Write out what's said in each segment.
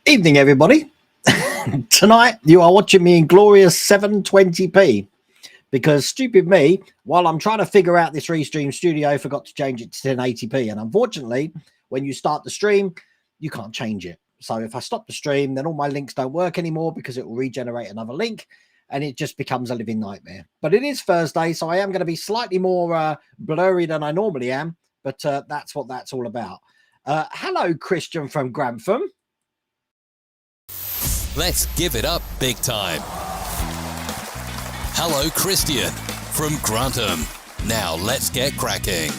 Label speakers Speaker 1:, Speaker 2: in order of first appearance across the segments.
Speaker 1: Evening, everybody. Tonight, you are watching me in glorious 720p because stupid me, while I'm trying to figure out this Restream Studio, forgot to change it to 1080p. And unfortunately, when you start the stream, you can't change it. So if I stop the stream, then all my links don't work anymore because it will regenerate another link and it just becomes a living nightmare. But it is Thursday, so I am going to be slightly more blurry than I normally am, but that's what that's all about. Hello, Christian from Grantham.
Speaker 2: Let's give it up big time. Hello, Christian from Grantham. Now let's get cracking.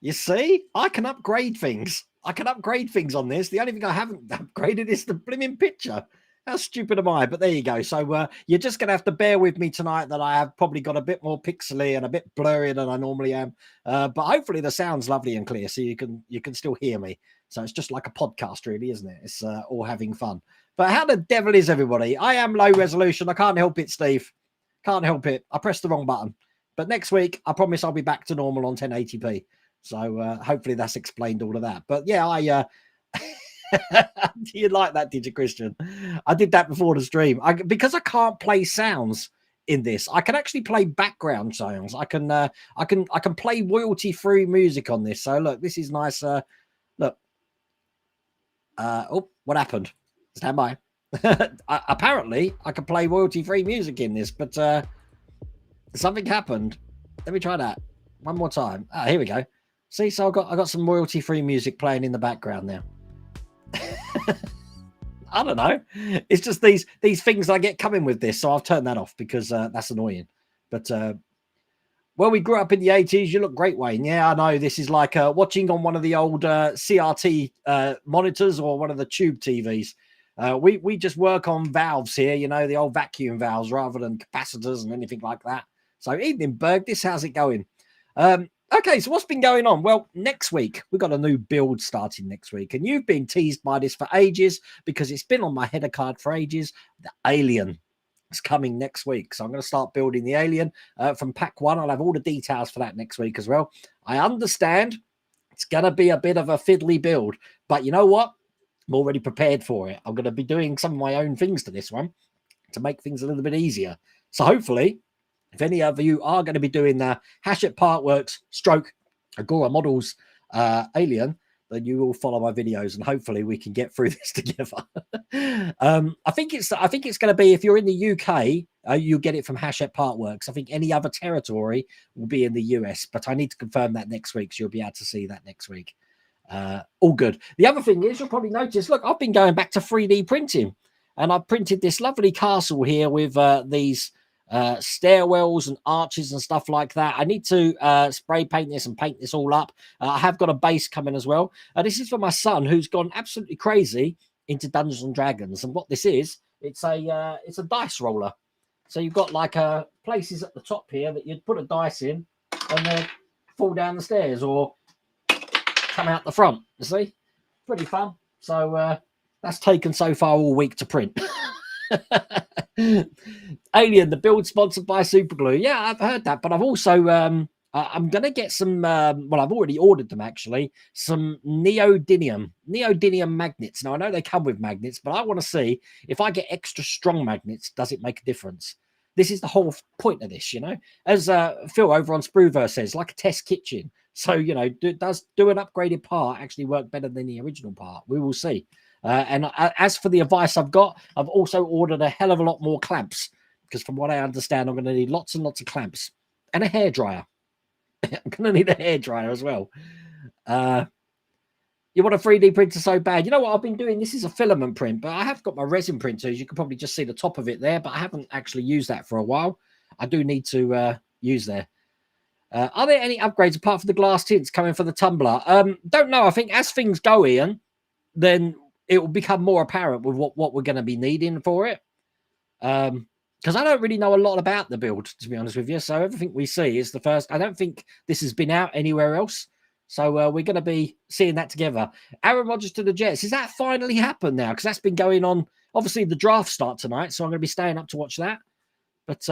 Speaker 1: You see, I can upgrade things. I can upgrade things on this. The only thing I haven't upgraded is the blimmin' picture. How stupid am I? But there you go. So you're just going to have to bear with me tonight that I have probably got a bit more pixely and a bit blurrier than I normally am. But hopefully the sound's lovely and clear so you can still hear me. So it's just like a podcast, really, isn't it? It's all having fun. But how the devil is everybody? I am low resolution. I can't help it, Steve. Can't help it. I pressed the wrong button. But next week, I promise I'll be back to normal on 1080p. So hopefully that's explained all of that. But yeah, I... you like that, did you, Christian? I did that before the stream. Because I can't play sounds in this. I can actually play background sounds. I can play royalty-free music on this. So look, this is nice. Look. Oh, what happened? Stand by. Apparently, I can play royalty-free music in this, but something happened. Let me try that one more time. Ah, here we go. See, so I got some royalty-free music playing in the background now. I don't know. It's just these things I get coming with this, so I've turned that off because that's annoying. But well, we grew up in the 80s. You look great, Wayne. Yeah, I know. This is like watching on one of the old CRT monitors or one of the tube TVs. We just work on valves here, you know, the old vacuum valves rather than capacitors and anything like that. So evening, Berg. How's it going? Okay, so what's been going on? Well, next week, we've got a new build starting next week. And you've been teased by this for ages because it's been on my header card for ages. The Alien is coming next week. So I'm going to start building the Alien from pack 1. I'll have all the details for that next week as well. I understand it's going to be a bit of a fiddly build. But you know what? I'm already prepared for it. I'm going to be doing some of my own things to this one to make things a little bit easier. So hopefully... if any of you are going to be doing the Hachette Parkworks / Agora Models Alien, then you will follow my videos and hopefully we can get through this together. I think it's going to be, if you're in the UK, you'll get it from Hachette Parkworks. I think any other territory will be in the US, but I need to confirm that next week, so you'll be able to see that next week. All good. The other thing is, you'll probably notice, look, I've been going back to 3D printing, and I've printed this lovely castle here with these stairwells and arches and stuff like that. I need to spray paint this and paint this all up. I have got a base coming as well. This is for my son, who's gone absolutely crazy into Dungeons and Dragons. And what this is, it's a dice roller. So you've got like places at the top here that you'd put a dice in and then fall down the stairs or come out the front. You see, pretty fun. So that's taken so far all week to print. Alien, the build sponsored by Superglue. Yeah, I've heard that, but I've also I'm gonna get some well, I've already ordered them actually, some neodymium magnets. Now I know they come with magnets, but I want to see if I get extra strong magnets, does it make a difference? This is the whole point of this, you know, as Phil over on Spruver says, like a test kitchen. So, you know, does an upgraded part actually work better than the original part? We will see. And as for the advice I've got, I've also ordered a hell of a lot more clamps because from what I understand, I'm going to need lots and lots of clamps and a hairdryer. I'm going to need a hairdryer as well. You want a 3D printer so bad? You know what I've been doing? This is a filament print, but I have got my resin printer. As you can probably just see the top of it there, but I haven't actually used that for a while. I do need to use there. Are there any upgrades apart from the glass tints coming for the tumbler? Don't know. I think as things go, Ian, then it will become more apparent with what we're going to be needing for it. Because I don't really know a lot about the build, to be honest with you. So everything we see is the first. I don't think this has been out anywhere else. So we're going to be seeing that together. Aaron Rodgers to the Jets. Is that finally happened now? Because that's been going on. Obviously, the draft start tonight, so I'm going to be staying up to watch that. But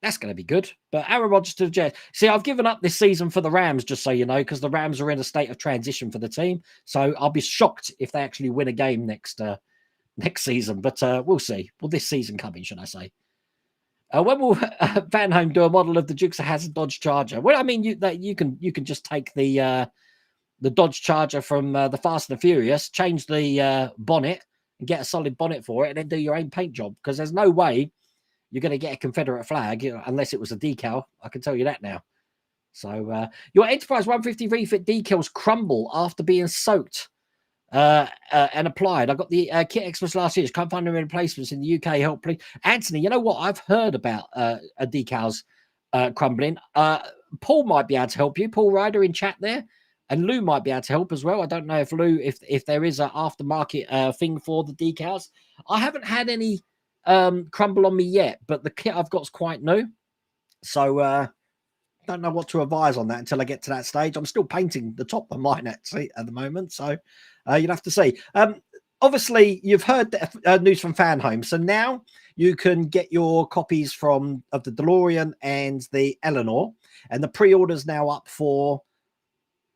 Speaker 1: That's going to be good. But Aaron Rodgers to the Jets. See, I've given up this season for the Rams, just so you know, because the Rams are in a state of transition for the team. So I'll be shocked if they actually win a game next season. But we'll see. Well, this season coming, should I say? When will Van Home do a model of the Dukes of Hazzard Dodge Charger? Well, I mean, you can just take the Dodge Charger from the Fast and the Furious, change the bonnet and get a solid bonnet for it, and then do your own paint job. Because there's no way you're going to get a Confederate flag unless it was a decal. I can tell you that now. So your Enterprise 150 refit decals crumble after being soaked and applied. I got the kit extras last year. Can't find any replacements in the UK. Help, please. Anthony, you know what? I've heard about decals crumbling. Paul might be able to help you. Paul Ryder in chat there. And Lou might be able to help as well. I don't know if Lou, if there is an aftermarket thing for the decals. I haven't had any crumble on me yet, but the kit I've got is quite new. So don't know what to advise on that until I get to that stage. I'm still painting the top of mine at the moment. So you'll have to see. Obviously, you've heard the, news from Fan Home. So now you can get your copies of the DeLorean and the Eleanor. And the pre-order's now up for...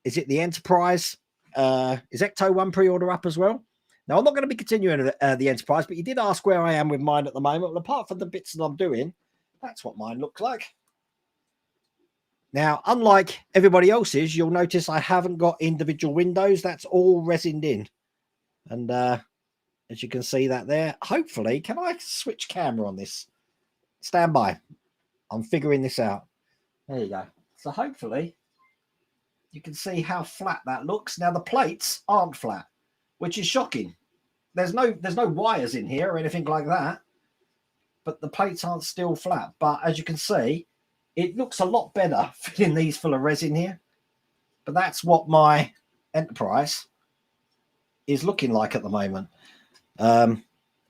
Speaker 1: Is it the Enterprise? Is Ecto one pre-order up as well? Now, I'm not going to be continuing the Enterprise, but you did ask where I am with mine at the moment. Well, apart from the bits that I'm doing, that's what mine looks like. Now, unlike everybody else's, you'll notice I haven't got individual windows. That's all resined in. And as you can see that there, hopefully, can I switch camera on this? Stand by. I'm figuring this out. There you go. So hopefully... you can see how flat that looks. Now the plates aren't flat, which is shocking. There's no wires in here or anything like that, but the plates aren't still flat. But as you can see, it looks a lot better filling these full of resin here. But that's what my Enterprise is looking like at the moment. And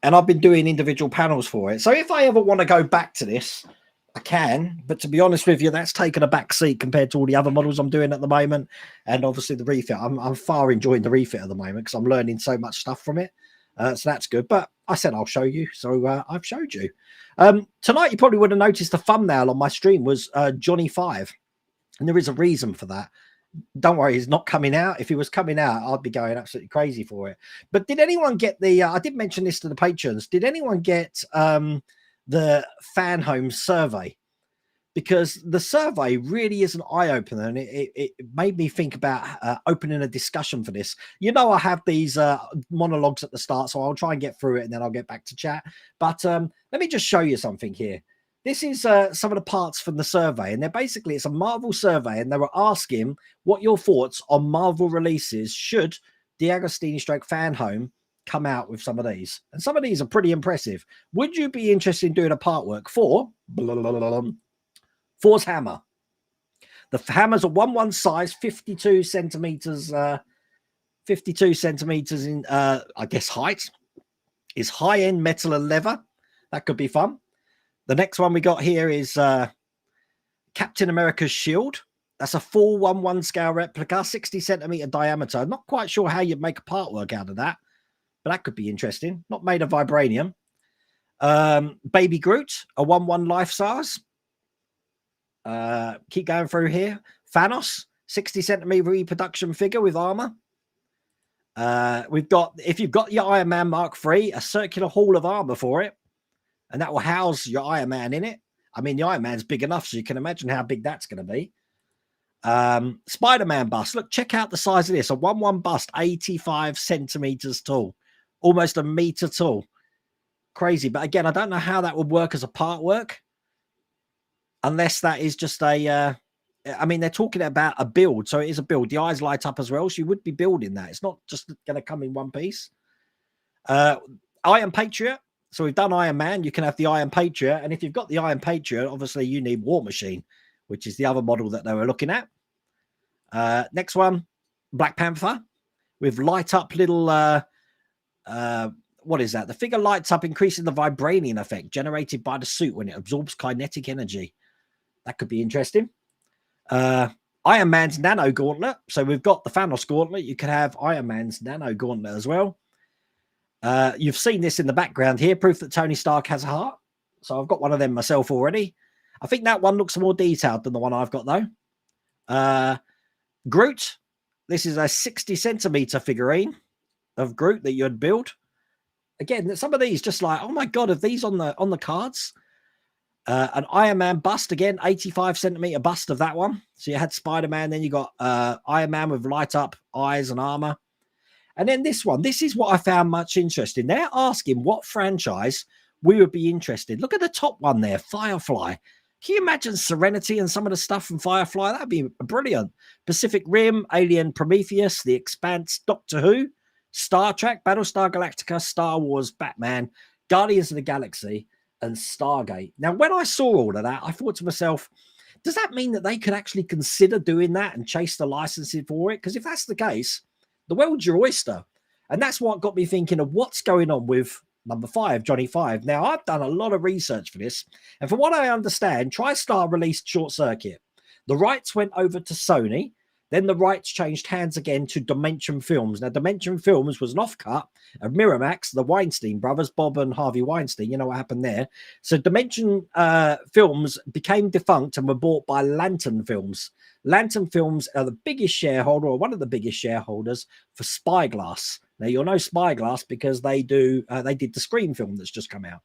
Speaker 1: I've been doing individual panels for it. So if I ever want to go back to this, I can, but to be honest with you, that's taken a back seat compared to all the other models I'm doing at the moment. And obviously the refit, I'm far enjoying the refit at the moment because I'm learning so much stuff from it. So that's good. But I said I'll show you, so I've showed you. Tonight, you probably would have noticed the thumbnail on my stream was Johnny 5. And there is a reason for that. Don't worry, he's not coming out. If he was coming out, I'd be going absolutely crazy for it. But did anyone get the... I did mention this to the patrons. Did anyone get... the Fan Home survey? Because the survey really is an eye-opener, and it made me think about opening a discussion for this. You know, I have these monologues at the start, so I'll try and get through it and then I'll get back to chat. But let me just show you something here. This is some of the parts from the survey, and it's a Marvel survey, and they were asking what your thoughts on Marvel releases should DeAgostini / Fan Home come out with some of these. And some of these are pretty impressive. Would you be interested in doing a part work for Thor's hammer? The hammer's a 1/1 size, 52 centimeters, 52 centimeters in, I guess, height. Is high-end metal and leather. That could be fun. The next one we got here is Captain America's shield. That's a full 1/1 scale replica, 60 centimeter diameter. I'm not quite sure how you'd make a part work out of that, but that could be interesting. Not made of vibranium. Baby Groot, a 1/1 life size. Keep going through here. Thanos, 60 centimeter reproduction figure with armor. We've got, if you've got your Iron Man Mark III, a circular hall of armor for it, and that will house your Iron Man in it. I mean, the Iron Man's big enough, so you can imagine how big that's going to be. Spider-Man bust. Look, check out the size of this. A 1/1 bust, 85 centimeters tall. Almost a meter tall. Crazy. But again, I don't know how that would work as a part work. Unless that is just a... I mean, they're talking about a build. So it is a build. The eyes light up as well. So you would be building that. It's not just going to come in one piece. Iron Patriot. So we've done Iron Man. You can have the Iron Patriot. And if you've got the Iron Patriot, obviously you need War Machine, which is the other model that they were looking at. Next one, Black Panther. With light up little... what is that? The figure lights up, increasing the vibranium effect generated by the suit when it absorbs kinetic energy. That could be interesting. Iron Man's Nano Gauntlet. So we've got the Thanos Gauntlet. You can have Iron Man's Nano Gauntlet as well. You've seen this in the background here, proof that Tony Stark has a heart. So I've got one of them myself already. I think that one looks more detailed than the one I've got, though. Groot. This is a 60 centimeter figurine of Groot that you'd build. Again, some of these just like, oh my God, are these on the cards? An Iron Man bust, again, 85 centimeter bust of that one. So you had Spider-Man, then you got Iron Man with light up eyes and armor. And then this one, this is what I found much interesting. They're asking what franchise we would be interested. Look at the top one there, Firefly. Can you imagine Serenity and some of the stuff from Firefly? That'd be brilliant. Pacific Rim, Alien Prometheus, The Expanse, Doctor Who, Star Trek, Battlestar Galactica, Star Wars, Batman, Guardians of the Galaxy, and Stargate. Now, when I saw all of that, I thought to myself, does that mean that they could actually consider doing that and chase the licensing for it? Because if that's the case, the world's your oyster. And that's what got me thinking of what's going on with number 5, Johnny 5. Now, I've done a lot of research for this. And from what I understand, TriStar released Short Circuit. The rights went over to Sony. Then the rights changed hands again to Dimension Films. Now, Dimension Films was an offcut of Miramax, the Weinstein brothers, Bob and Harvey Weinstein. You know what happened there. So Dimension Films became defunct and were bought by Lantern Films. Lantern Films are the biggest shareholder, or one of the biggest shareholders, for Spyglass. Now, you'll know Spyglass because they did the Scream film that's just come out.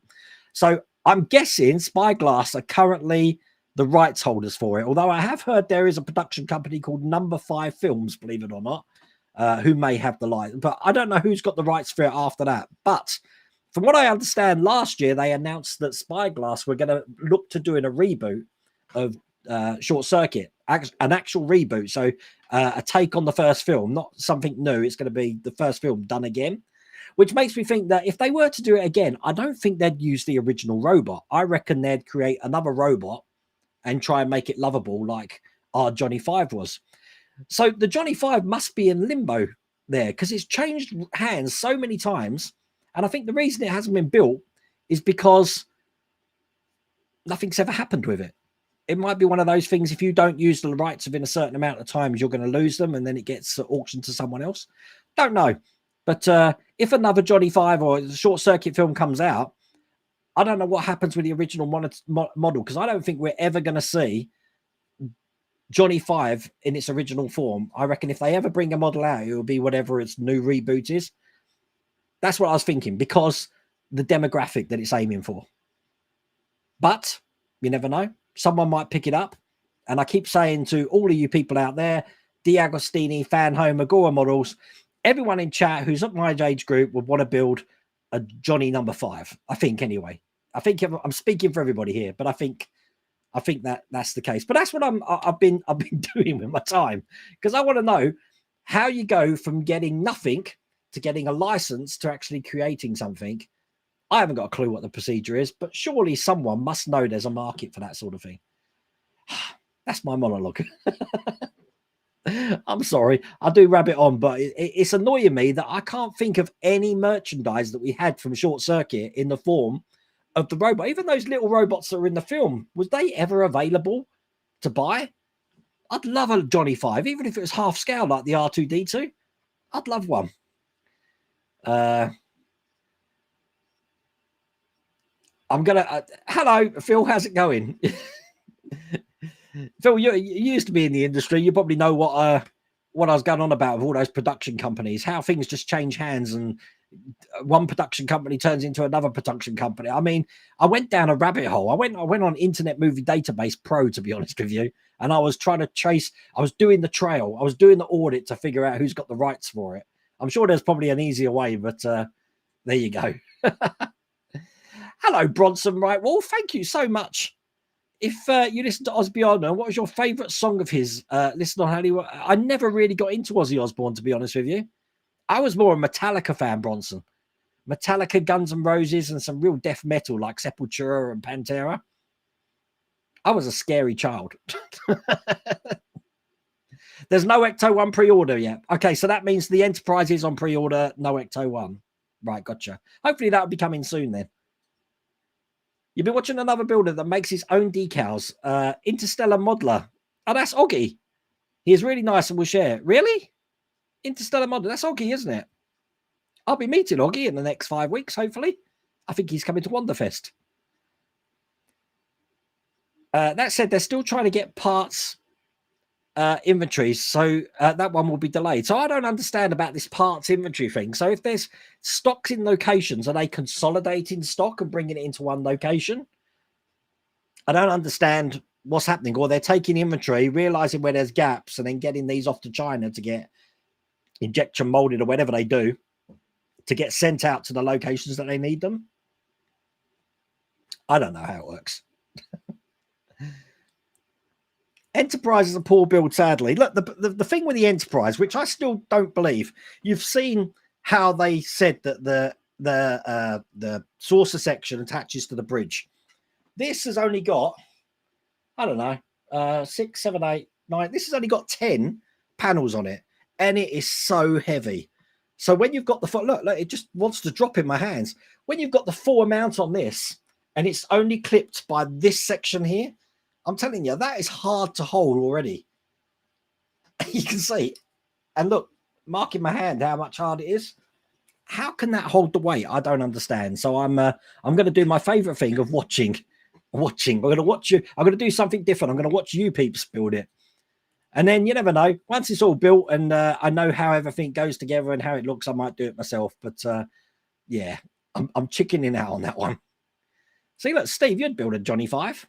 Speaker 1: So I'm guessing Spyglass are currently the rights holders for it. Although I have heard there is a production company called Number 5 Films, believe it or not, who may have the rights. But I don't know who's got the rights for it after that. But from what I understand, last year they announced that Spyglass were going to look to doing a reboot of Short Circuit, an actual reboot. So a take on the first film, not something new. It's going to be the first film done again, which makes me think that if they were to do it again, I don't think they'd use the original robot. I reckon they'd create another robot and try and make it lovable like our Johnny 5 was. So the Johnny 5 must be in limbo there because it's changed hands so many times. And I think the reason it hasn't been built is because nothing's ever happened with it. It might be one of those things, if you don't use the rights within a certain amount of times, you're going to lose them and then it gets auctioned to someone else. Don't know. But if another Johnny 5 or Short Circuit film comes out, I don't know what happens with the original model because I don't think we're ever going to see Johnny 5 in its original form. I reckon if they ever bring a model out, it will be whatever its new reboot is. That's what I was thinking because the demographic that it's aiming for. But you never know. Someone might pick it up. And I keep saying to all of you people out there, D'Agostini, Fan Home, Agora Models, everyone in chat who's at my age group would want to build a Johnny number 5. I think anyway. I think I'm speaking for everybody here, but I think that's the case. But that's what I've been doing with my time because I want to know how you go from getting nothing to getting a license to actually creating something. I haven't got a clue what the procedure is, but surely someone must know there's a market for that sort of thing. That's my monologue. I'm sorry, I do rabbit on, but it's annoying me that I can't think of any merchandise that we had from Short Circuit in the form of the robot. Even those little robots that are in the film, was they ever available to buy? I'd love a Johnny 5, even if it was half scale like the R2-D2. I'd love one. I'm gonna hello Phil, how's it going? Phil, you used to be in the industry. You probably know what I was going on about with all those production companies, how things just change hands and one production company turns into another production company. I mean, I went down a rabbit hole. I went on Internet Movie Database Pro, to be honest with you, and I was trying to trace. I was doing the trail. I was doing the audit to figure out who's got the rights for it. I'm sure there's probably an easier way, but there you go. Hello, Bronson. Right. Well, thank you so much. If you listen to Ozzy Osbourne, what was your favourite song of his? Listen on Hollywood. I never really got into Ozzy Osbourne, to be honest with you. I was more a Metallica fan, Bronson. Metallica, Guns N' Roses, and some real death metal like Sepultura and Pantera. I was a scary child. There's no Ecto 1 pre-order yet. Okay, so that means the Enterprise is on pre-order, no Ecto 1. Right, gotcha. Hopefully that'll be coming soon then. You've been watching another builder that makes his own decals. Interstellar Modeler. Oh, that's Oggy. He is really nice and will share. Really? Interstellar Modeler. That's Oggy, isn't it? I'll be meeting Oggy in the next 5 weeks, hopefully. I think he's coming to Wonderfest. That said, they're still trying to get parts inventories, so that one will be delayed. So I don't understand about this parts inventory thing. So if there's stocks in locations, are they consolidating stock and bringing it into one location? I don't understand what's happening. Or they're taking inventory, realizing where there's gaps, and then getting these off to China to get injection molded or whatever they do to get sent out to the locations that they need them. I don't know how it works. Enterprise is a poor build, sadly. Look, the thing with the Enterprise, which I still don't believe, you've seen how they said that the saucer section attaches to the bridge. This has only got, I don't know, 6, 7, 8, 9. This has only got 10 panels on it, and it is so heavy. So when you've got the look, it just wants to drop in my hands. When you've got the full amount on this, and it's only clipped by this section here, I'm telling you, that is hard to hold already. You can see. And look, marking my hand how much hard it is. How can that hold the weight? I don't understand. So I'm going to do my favorite thing of watching. I'm going to watch you. I'm going to do something different. I'm going to watch you peeps build it. And then you never know. Once it's all built and I know how everything goes together and how it looks, I might do it myself. But yeah, I'm chickening out on that one. See, look, Steve, you'd build a Johnny 5.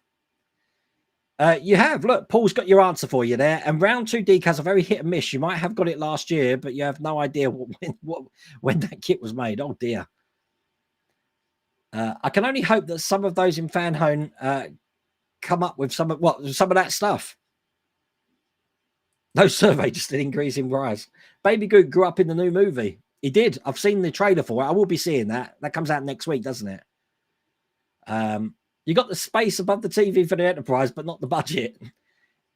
Speaker 1: You have. Look, Paul's got your answer for you there. And round 2 decals are very hit and miss. You might have got it last year, but you have no idea when that kit was made. Oh, dear. I can only hope that some of those in Fanhone come up with some of that stuff. No survey, just an increase in price. Baby Goot grew up in the new movie. He did. I've seen the trailer for it. I will be seeing that. That comes out next week, doesn't it? You got the space above the TV for the Enterprise, but not the budget.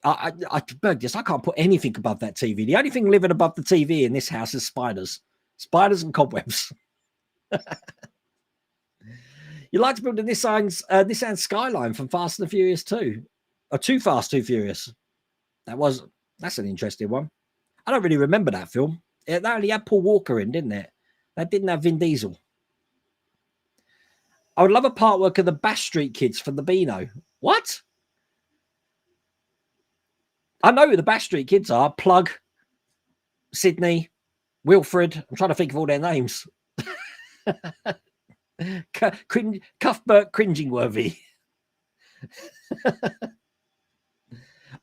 Speaker 1: I can't put anything above that TV. The only thing living above the TV in this house is spiders and cobwebs. You like to build a Nissan Skyline from Fast and the Furious 2, or Too Fast, Too Furious. That's an interesting one. I don't really remember that film. That only had Paul Walker in, didn't it? That didn't have Vin Diesel. I would love a part work of the Bash Street Kids from the Beano. What? I know who the Bash Street Kids are. Plug, Sydney, Wilfred. I'm trying to think of all their names. Cuthbert Cringingworthy.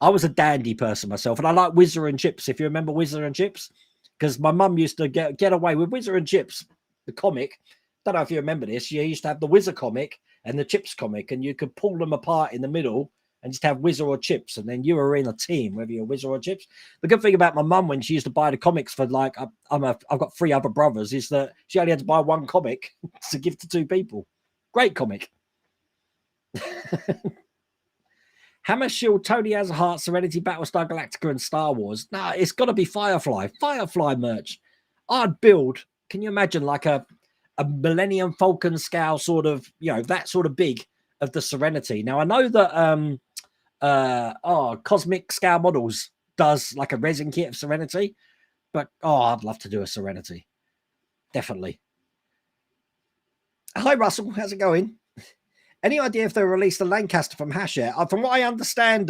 Speaker 1: I was a dandy person myself, and I like Whizzer and Chips. If you remember Whizzer and Chips, because my mum used to get away with Whizzer and Chips, the comic. Don't know if you remember this. You used to have the Whizzer comic and the Chips comic, and you could pull them apart in the middle and just have Whizzer or Chips, and then you were in a team, whether you're Whizzer or Chips. The good thing about my mum when she used to buy the comics for I've got 3 other brothers, is that she only had to buy 1 comic to give to 2 people. Great comic. Hammer Shield, Tony Has a Heart, Serenity, Battlestar Galactica, and Star Wars. No, it's got to be Firefly. Firefly merch. I'd build. Can you imagine like a Millennium Falcon scale sort of, that sort of big of the Serenity. Now I know that Cosmic Scale Models does like a resin kit of Serenity, but I'd love to do a Serenity. Definitely. Hi Russell, how's it going? Any idea if they'll release the Lancaster from Hash yet? From what I understand,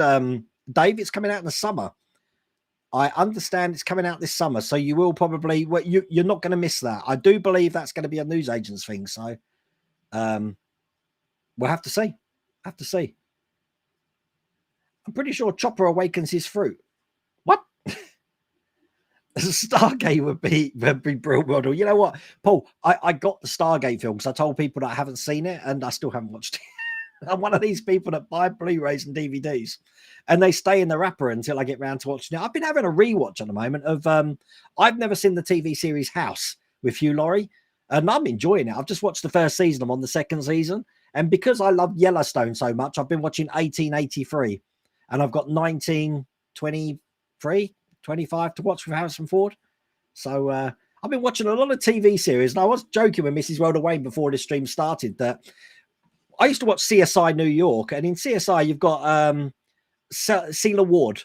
Speaker 1: Dave, it's coming out in the summer. I understand it's coming out this summer, so you will probably you're not going to miss that. I do believe that's going to be a newsagent's thing, so we'll have to see. I'm pretty sure Chopper awakens his fruit. What? Stargate would be brilliant model. You know what, Paul? I got the Stargate film because I told people that I haven't seen it, and I still haven't watched it. I'm one of these people that buy Blu-rays and DVDs, and they stay in the wrapper until I get round to watching it. I've been having a rewatch at the moment of I've never seen the TV series House with Hugh Laurie, and I'm enjoying it. I've just watched the first season. I'm on the second season, and because I love Yellowstone so much, I've been watching 1883, and I've got 1923, 25 to watch with Harrison Ford. So I've been watching a lot of TV series, and I was joking with Mrs. Rhoda Wayne before this stream started that I used to watch CSI New York, and in CSI you've got Celia Ward,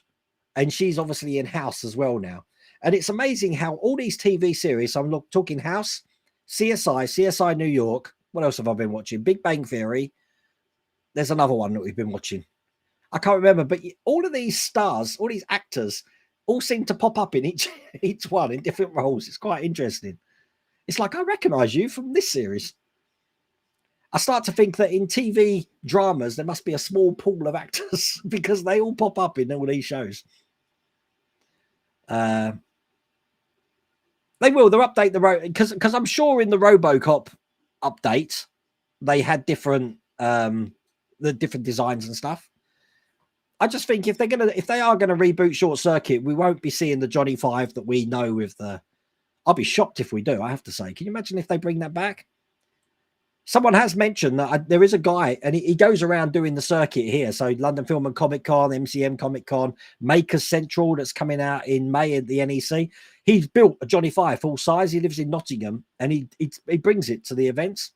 Speaker 1: and she's obviously in House as well now. And it's amazing how all these TV series, I'm talking House, CSI New York. What else have I been watching? Big Bang Theory. There's another one that we've been watching. I can't remember, but all of these stars, all these actors, all seem to pop up in each one in different roles. It's quite interesting. It's like, I recognize you from this series. I start to think that in TV dramas, there must be a small pool of actors because they all pop up in all these shows. They will. They'll update because I'm sure in the RoboCop update they had different the different designs and stuff. I just think if they are gonna reboot Short Circuit, we won't be seeing the Johnny Five that we know with the. I'll be shocked if we do. I have to say, can you imagine if they bring that back? Someone has mentioned that there is a guy, and he goes around doing the circuit here. So London Film and Comic Con, MCM Comic Con, Makers Central that's coming out in May at the NEC. He's built a Johnny Five full size. He lives in Nottingham, and he brings it to the events.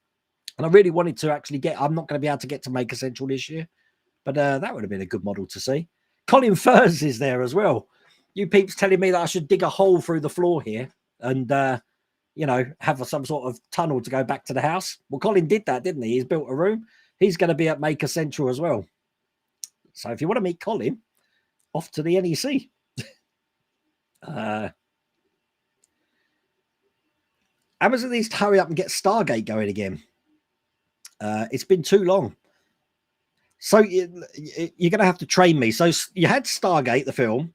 Speaker 1: And I really wanted to actually get. I'm not going to be able to get to Maker Central this year, but that would have been a good model to see. Colin Furs is there as well. You peeps telling me that I should dig a hole through the floor here and have some sort of tunnel to go back to the house. Well, Colin did that, didn't he? He's built a room. He's going to be at Maker Central as well. So if you want to meet Colin, off to the NEC. Amazon needs to hurry up and get Stargate going again. It's been too long. So you're going to have to train me. So you had Stargate, the film.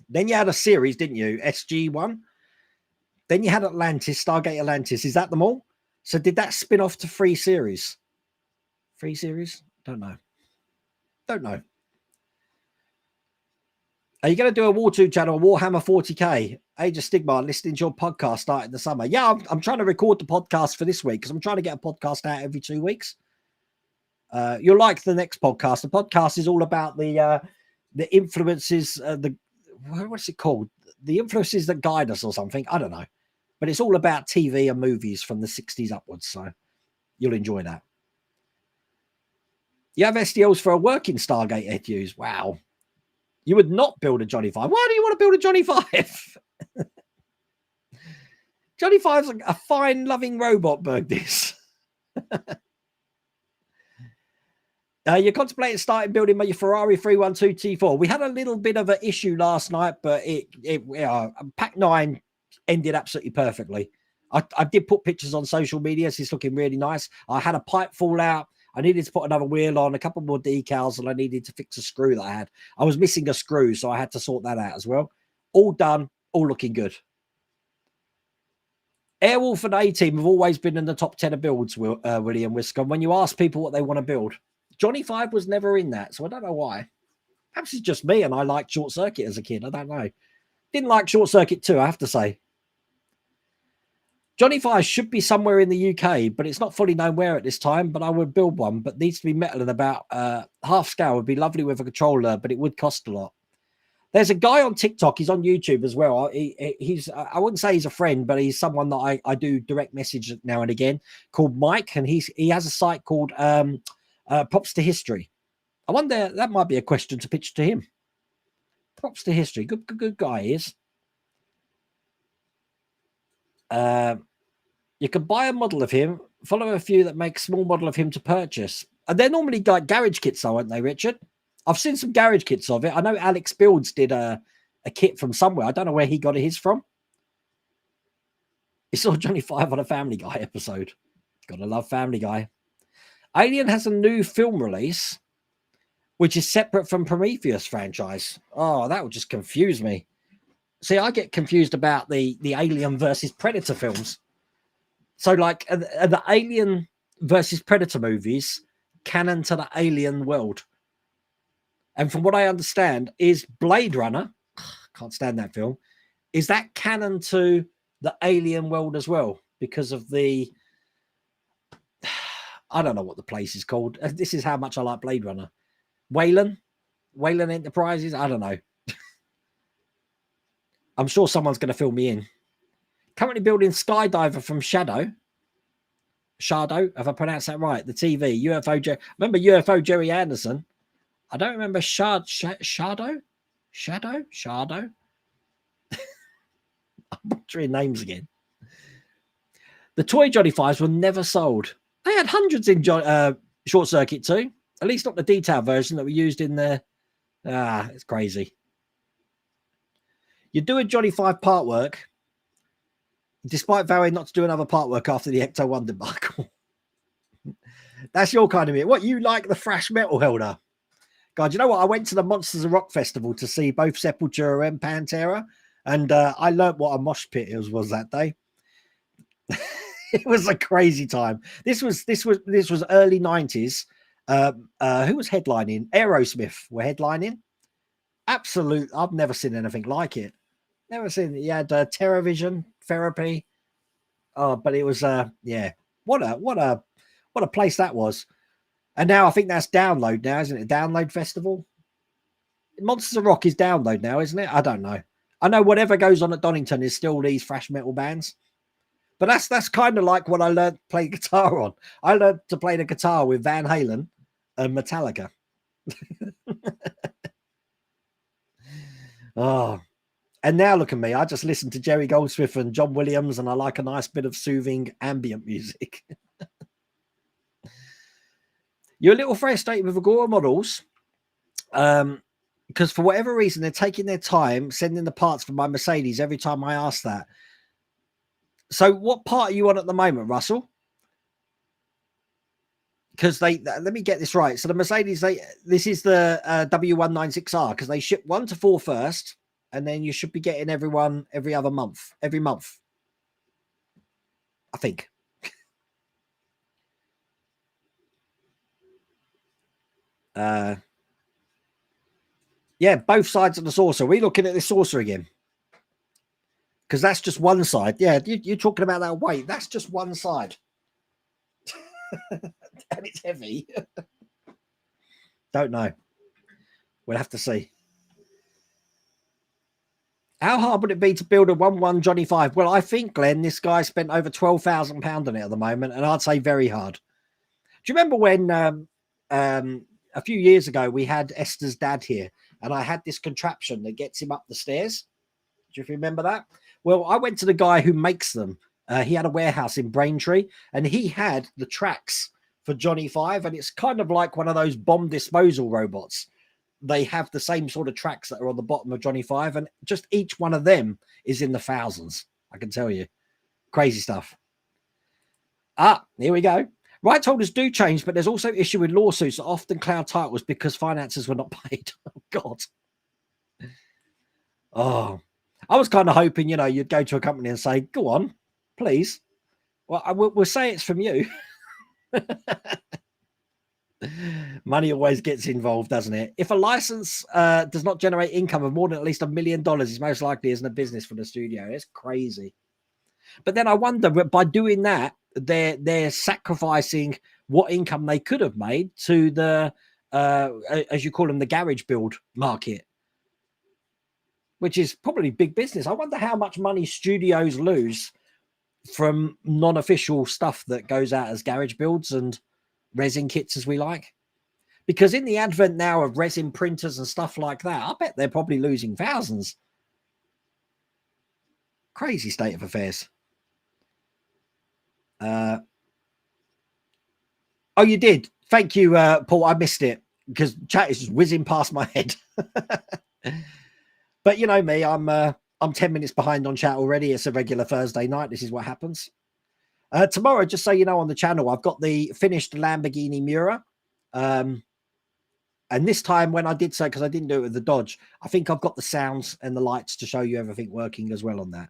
Speaker 1: Then you had a series, didn't you? SG-1. Then you had Atlantis, Stargate Atlantis. Is that them all? So did that spin off to 3 series? 3 series? Don't know. Are you going to do a War 2 channel, Warhammer 40k? Age of Stigma, listening to your podcast starting the summer. Yeah, I'm trying to record the podcast for this week because I'm trying to get a podcast out every 2 weeks. You'll like the next podcast. The podcast is all about the influences, what's it called? The influences that guide us or something. I don't know. But it's all about TV and movies from the 60s upwards. So you'll enjoy that. You have SDLs for a working Stargate EDUs. Wow. You would not build a Johnny Five. Why do you want to build a Johnny Five? Johnny Five's a fine, loving robot, Bergdis. You're contemplating starting building your Ferrari 312 T4. We had a little bit of an issue last night, but Pack 9 ended absolutely perfectly. I did put pictures on social media, so it's looking really nice. I had a pipe fall out. I needed to put another wheel on, a couple more decals, and I needed to fix a screw that I had. I was missing a screw, so I had to sort that out as well. All done, all looking good. Airwolf and A-Team have always been in the top 10 of builds, William Wiscombe. When you ask people what they want to build, Johnny Five was never in that, so I don't know why. Perhaps it's just me and I liked Short Circuit as a kid. I don't know. Didn't like Short Circuit 2, I have to say. Johnny Five should be somewhere in the UK, but it's not fully known where at this time, but I would build one, but needs to be metal and about half scale. Would be lovely with a controller, but it would cost a lot. There's a guy on TikTok. He's on YouTube as well. He's I wouldn't say he's a friend, but he's someone that I do direct message now and again, called Mike, and he has a site called Props to History. I wonder, that might be a question to pitch to him. Props to History. Good guy he is. You can buy a model of him, follow a few that make small model of him to purchase. And they're normally like garage kits, though, aren't they, Richard? I've seen some garage kits of it. I know Alex Builds did a kit from somewhere. I don't know where he got his from. He saw Johnny Five on a Family Guy episode. Gotta love Family Guy. Alien has a new film release, which is separate from Prometheus franchise. Oh, that would just confuse me. See, I get confused about the Alien versus Predator films. So, like, are the Alien versus Predator movies canon to the Alien world? And from what I understand, is Blade Runner, can't stand that film, is that canon to the Alien world as well? Because of the, I don't know what the place is called. This is how much I like Blade Runner. Wayland Enterprises? I don't know. I'm sure someone's going to fill me in. Currently building Skydiver from Shadow, if I pronounce that right. The TV, UFO. Remember UFO Jerry Anderson? I don't remember Shadow. I'm butchering names again. The toy Johnny Fives were never sold. They had hundreds in Short Circuit too. At least not the detail version that we used in the... it's crazy. You're doing Johnny 5 part work, despite vowing not to do another part work after the Ecto 1 debacle. That's your kind of it. What, you like the thrash metal, Helder? God, you know what? I went to the Monsters of Rock Festival to see both Sepultura and Pantera, and I learned what a mosh pit was that day. It was a crazy time. This was early 90s. Who was headlining? Aerosmith were headlining. Absolute. I've never seen anything like it. Never seen it. You had TerraVision, Therapy. Oh, but it was yeah. What a place that was. And now I think that's Download now, isn't it? Download Festival. Monsters of Rock is Download now, isn't it? I don't know. I know whatever goes on at Donington is still these thrash metal bands. But that's kind of like what I learned to play guitar on. I learned to play the guitar with Van Halen and Metallica. Oh, and now look at me. I just listen to Jerry Goldsmith and John Williams, and I like a nice bit of soothing ambient music. You're a little frustrated with Agora models because for whatever reason, they're taking their time sending the parts for my Mercedes every time I ask that. So what part are you on at the moment, Russell? Because let me get this right. So the Mercedes, this is the W196R, because they ship 1 to 4 first, and then you should be getting every month, I think. Yeah, both sides of the saucer. Are we looking at this saucer again? Because that's just one side. Yeah, you're talking about that weight. That's just one side. And it's heavy. Don't know. We'll have to see. How hard would it be to build a 1-1 Johnny 5? Well, I think, Glenn, this guy spent over £12,000 on it at the moment, and I'd say very hard. Do you remember when a few years ago we had Esther's dad here, and I had this contraption that gets him up the stairs? Do you remember that? Well, I went to the guy who makes them. He had a warehouse in Braintree, and he had the tracks for Johnny 5, and it's kind of like one of those bomb disposal robots. They have the same sort of tracks that are on the bottom of Johnny 5, and just each one of them is in the thousands. I can tell you. Crazy stuff. Here we go. Right holders do change, but there's also issue with lawsuits that often cloud titles because finances were not paid. Oh, God. Oh, I was kind of hoping, you'd go to a company and say, go on, please. Well, we'll say it's from you. Money always gets involved, doesn't it? If a license does not generate income of more than at least $1 million, it's most likely isn't a business for the studio. It's crazy. But then I wonder, by doing that, they're sacrificing what income they could have made to the, as you call them, the garage build market, which is probably big business. I wonder how much money studios lose from non-official stuff that goes out as garage builds and resin kits, as we like. Because in the advent now of resin printers and stuff like that, I bet they're probably losing thousands. Crazy state of affairs. Oh, you did. Thank you, Paul. I missed it because chat is just whizzing past my head. But you know me, I'm 10 minutes behind on chat already. It's a regular Thursday night. This is what happens. Tomorrow, just so you know, on the channel, I've got the finished Lamborghini Miura. And this time when I did so, because I didn't do it with the Dodge, I think I've got the sounds and the lights to show you everything working as well on that.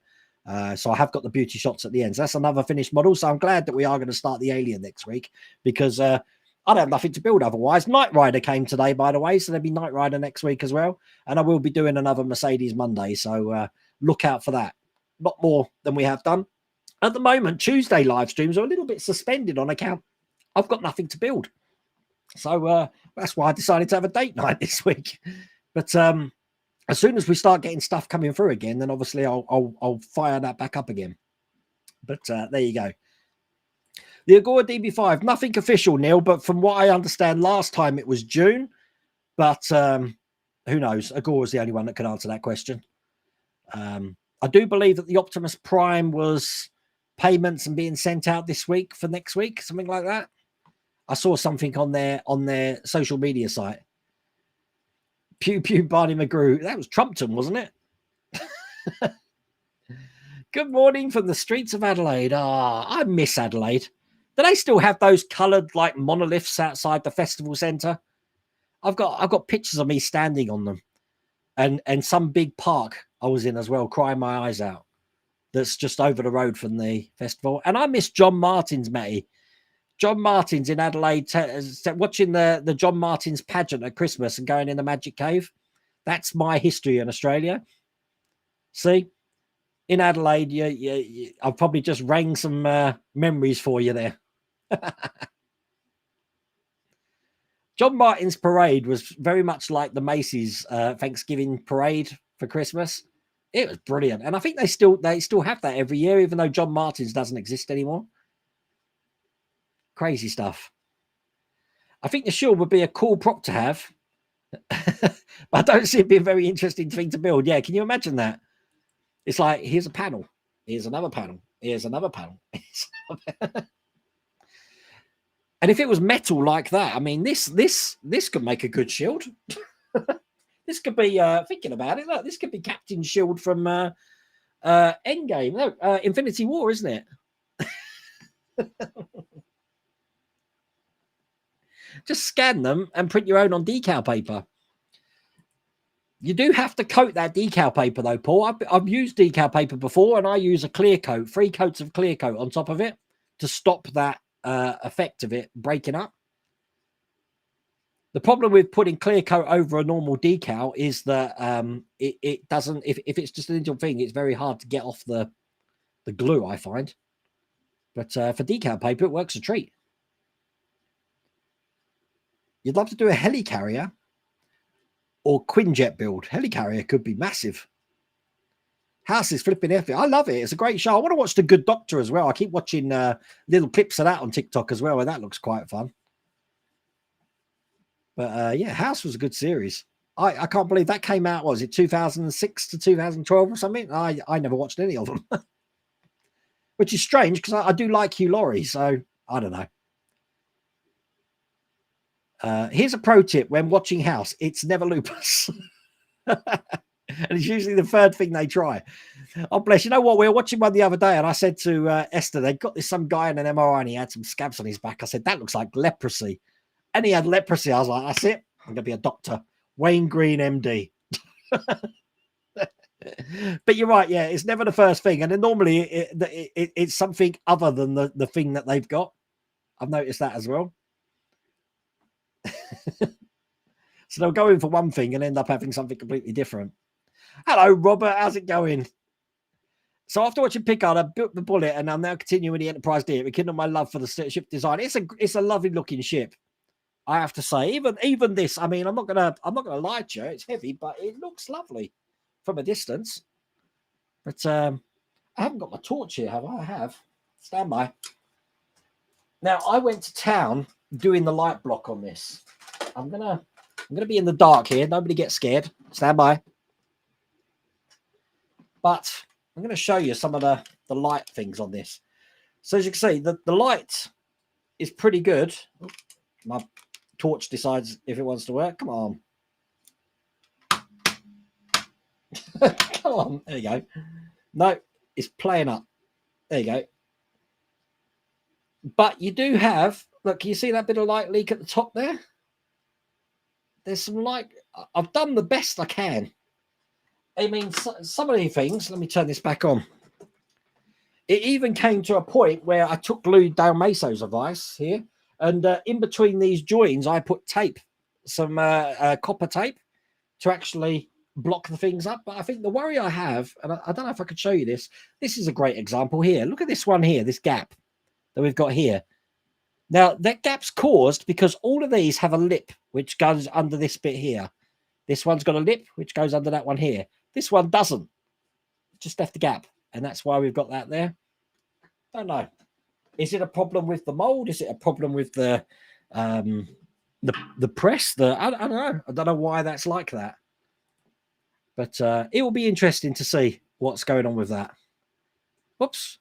Speaker 1: So I have got the beauty shots at the end. So that's another finished model. So I'm glad that we are going to start the Alien next week because I don't have nothing to build otherwise. Knight Rider came today, by the way. So there'll be Knight Rider next week as well. And I will be doing another Mercedes Monday. So look out for that. Not more than we have done. At the moment, Tuesday live streams are a little bit suspended on account I've got nothing to build. So that's why I decided to have a date night this week. But as soon as we start getting stuff coming through again, then obviously I'll fire that back up again. But there you go. The Agora DB5, nothing official, Neil, but from what I understand, last time it was June. But who knows? Agora's the only one that can answer that question. I do believe that the Optimus Prime was payments and being sent out this week for next week, something like that. I saw something on their social media site. Pew pew Barney McGrew. That was Trumpton, wasn't it? Good morning from the streets of Adelaide. Ah, I miss Adelaide. Do they still have those coloured like monoliths outside the festival centre? I've got pictures of me standing on them, and some big park I was in as well, crying my eyes out. That's just over the road from the festival. And I miss John Martin's, Matty. John Martin's in Adelaide, watching the John Martin's pageant at Christmas and going in the Magic Cave. That's my history in Australia. See, in Adelaide, I've probably just rang some memories for you there. John Martin's parade was very much like the Macy's Thanksgiving parade for Christmas. It was brilliant, and I think they still have that every year, even though John Martin's doesn't exist anymore. Crazy stuff. I think the shield would be a cool prop to have, but I don't see it being a very interesting thing to build. Yeah, can you imagine that? It's like, here's a panel, here's another panel, here's another panel. And if it was metal like that, I mean, this could make a good shield. This could be, thinking about it, look, this could be Captain Shield from Endgame. No, Infinity War, isn't it? Just scan them and print your own on decal paper. You do have to coat that decal paper, though, Paul. I've used decal paper before, and I use a clear coat, 3 coats of clear coat on top of it to stop that effect of it breaking up. The problem with putting clear coat over a normal decal is that it doesn't, if it's just an individual thing, it's very hard to get off the glue, I find. But for decal paper, it works a treat. You'd love to do a helicarrier or Quinjet build. Helicarrier could be massive. House is flipping epic. I love it. It's a great show. I want to watch The Good Doctor as well. I keep watching little clips of that on TikTok as well, and that looks quite fun. But yeah, House was a good series. I can't believe that came out, what was it, 2006 to 2012 or something? I never watched any of them. Which is strange because I do like Hugh Laurie, so I don't know. Here's a pro tip when watching House. It's never lupus. And it's usually the third thing they try. Oh, bless. You know what? We were watching one the other day, and I said to Esther, they got some guy in an MRI, and he had some scabs on his back. I said, that looks like leprosy. And he had leprosy. I was like, that's it. I'm going to be a doctor. Wayne Green, MD. But you're right. Yeah, it's never the first thing. And then normally it's something other than the thing that they've got. I've noticed that as well. So they'll go in for one thing and end up having something completely different. Hello, Robert. How's it going? So after watching Picard, I built the Bullet, and I'm now continuing the Enterprise D. Rekindle my love for the ship design. It's a lovely looking ship, I have to say. Even this, I mean, I'm not gonna lie to you. It's heavy, but it looks lovely from a distance. But I haven't got my torch here, have I? I have. Stand by. Now I went to town doing the light block on this. I'm gonna be in the dark here. Nobody get scared. Stand by. But I'm going to show you some of the light things on this. So as you can see, the light is pretty good. My torch decides if it wants to work. Come on. Come on. There you go. No, it's playing up. There you go. But you do have, look, can you see that bit of light leak at the top there? There's some light. I've done the best I can. I mean, some of these things, let me turn this back on. It even came to a point where I took Lou Dalmaso's advice here, and in between these joins, I put tape, some copper tape, to actually block the things up. But I think the worry I have, and I don't know if I could show you this, this is a great example here. Look at this one here, this gap that we've got here. Now, that gap's caused because all of these have a lip, which goes under this bit here. This one's got a lip, which goes under that one here. This one doesn't. Just left the gap. And that's why we've got that there. Don't know. Is it a problem with the mold? Is it a problem with the press? I don't know. I don't know why that's like that. But it will be interesting to see what's going on with that. Whoops.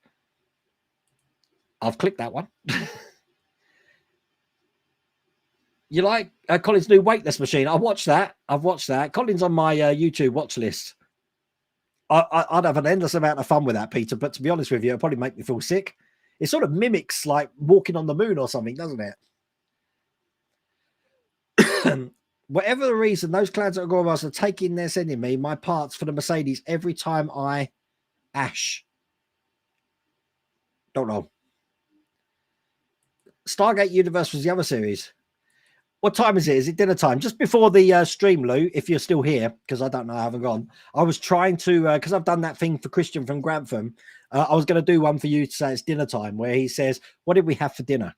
Speaker 1: I've clicked that one. You like Colin's new weightless machine? I watched that. I've watched that. Colin's on my YouTube watch list. I'd have an endless amount of fun with that, Peter. But to be honest with you, it'll probably make me feel sick. It sort of mimics like walking on the moon or something, doesn't it? Whatever the reason, those clouds at Agorabas are taking their sending me my parts for the Mercedes every time I ash. Don't know. Stargate Universe was the other series. What time is it? Is it dinner time? Just before the stream, Lou, if you're still here, because I don't know, I haven't gone. I was trying to, because I've done that thing for Christian from Grantham. I was going to do one for you to say it's dinner time, where he says, what did we have for dinner?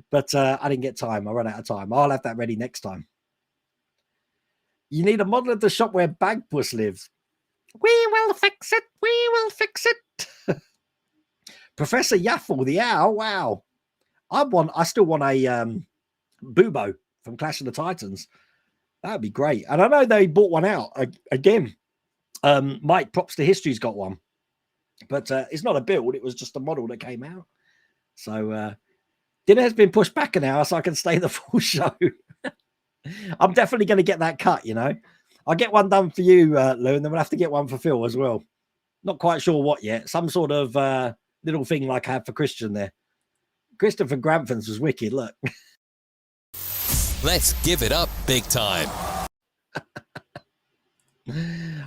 Speaker 1: But I didn't get time. I ran out of time. I'll have that ready next time. You need a model of the shop where Bagpuss lives. We will fix it. We will fix it. Professor Yaffle, the owl. Wow. I still want a Bubo from Clash of the Titans. That would be great. And I know they bought one out again. Mike Props to History's got one. But it's not a build. It was just a model that came out. So dinner has been pushed back an hour so I can stay the full show. I'm definitely going to get that cut, you know. I'll get one done for you, Lou, and then we'll have to get one for Phil as well. Not quite sure what yet. Some sort of little thing like I had for Christian there. Christopher Granthams was wicked, look.
Speaker 2: Let's give it up big time.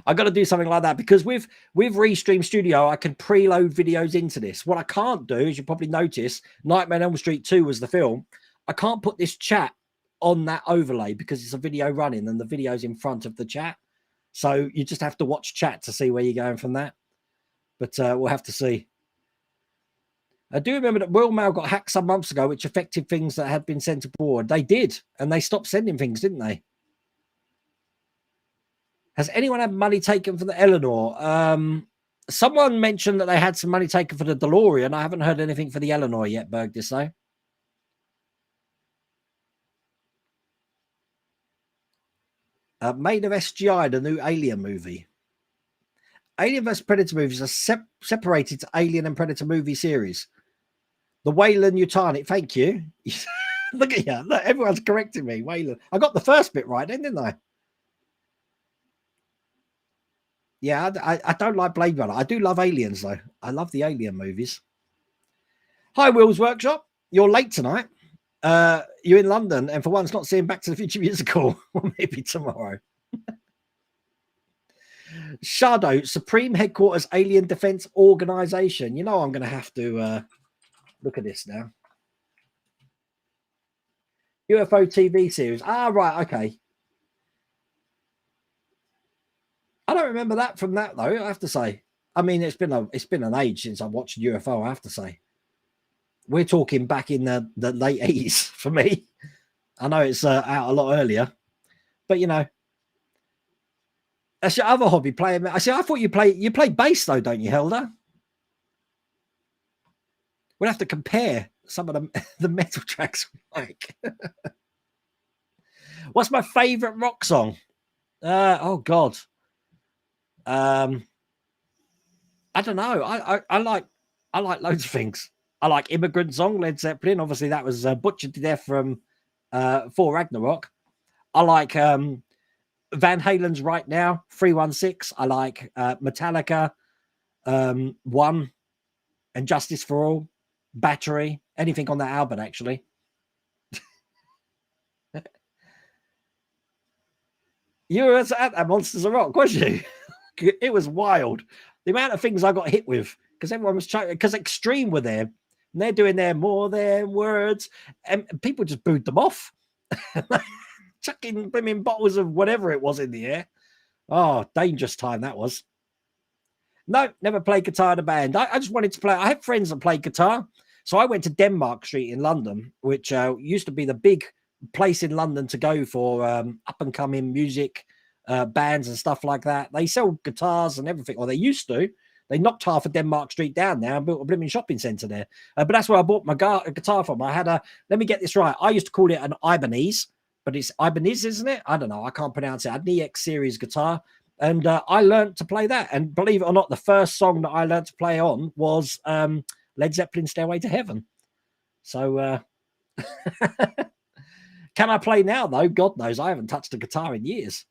Speaker 1: I got to do something like that because with Restream Studio, I can preload videos into this. What I can't do, as you probably notice, Nightmare on Elm Street 2 was the film. I can't put this chat on that overlay because it's a video running and the video's in front of the chat. So you just have to watch chat to see where you're going from that. But we'll have to see. I do remember that Royal Mail got hacked some months ago, which affected things that had been sent abroad. They did, and they stopped sending things, didn't they? Has anyone had money taken for the Eleanor? Someone mentioned that they had some money taken for the DeLorean. I haven't heard anything for the Eleanor yet, Berg did say. Made of SGI, the new Alien movie. Alien vs Predator movies are separated to Alien and Predator movie series. The Wayland Yutani, thank you. Look at you. Look, everyone's correcting me. Wayland. I got the first bit right then, didn't I? Yeah, I don't like Blade Runner. I do love Aliens, though. I love the Alien movies. Hi, Will's Workshop. You're late tonight. You're in London, and for once, not seeing Back to the Future musical. Or maybe tomorrow. Shadow, Supreme Headquarters Alien Defense Organization. You know I'm going to have to look at this now. UFO TV series. Ah, right, okay. I don't remember that from that, though, I have to say. I mean, it's been an age since I watched UFO, I have to say. We're talking back in the late 80s for me. I know it's out a lot earlier. But, you know, that's your other hobby, playing. I thought you play bass, though, don't you, Helder? We'll have to compare some of the metal tracks we like. What's my favorite rock song? Oh, God. I don't know. I like loads of things. I like Immigrant Song, Led Zeppelin. Obviously, that was butchered to death from Thor Ragnarok. I like Van Halen's Right Now, 316. I like Metallica, One, and Justice for All, Battery, anything on that album, actually. You were at that Monsters of Rock, was you? It was wild. The amount of things I got hit with because everyone was trying, because Extreme were there and they're doing their More Than Words, and people just booed them off. Chucking blooming bottles of whatever it was in the air. Oh, dangerous time that was. No, never played guitar in a band. I just wanted to play. I had friends that played guitar. So I went to Denmark Street in London, which used to be the big place in London to go for up and coming music bands and stuff like that. They sell guitars and everything, or they used to. They knocked half of Denmark Street down now and built a blooming shopping centre there. But that's where I bought my guitar from. I had let me get this right. I used to call it an Ibanez, but it's Ibanez, isn't it? I don't know. I can't pronounce it. I had an EX series guitar, and I learned to play that. And believe it or not, the first song that I learned to play on was Led Zeppelin Stairway to Heaven. So Can I play now, though? God knows. I haven't touched a guitar in years.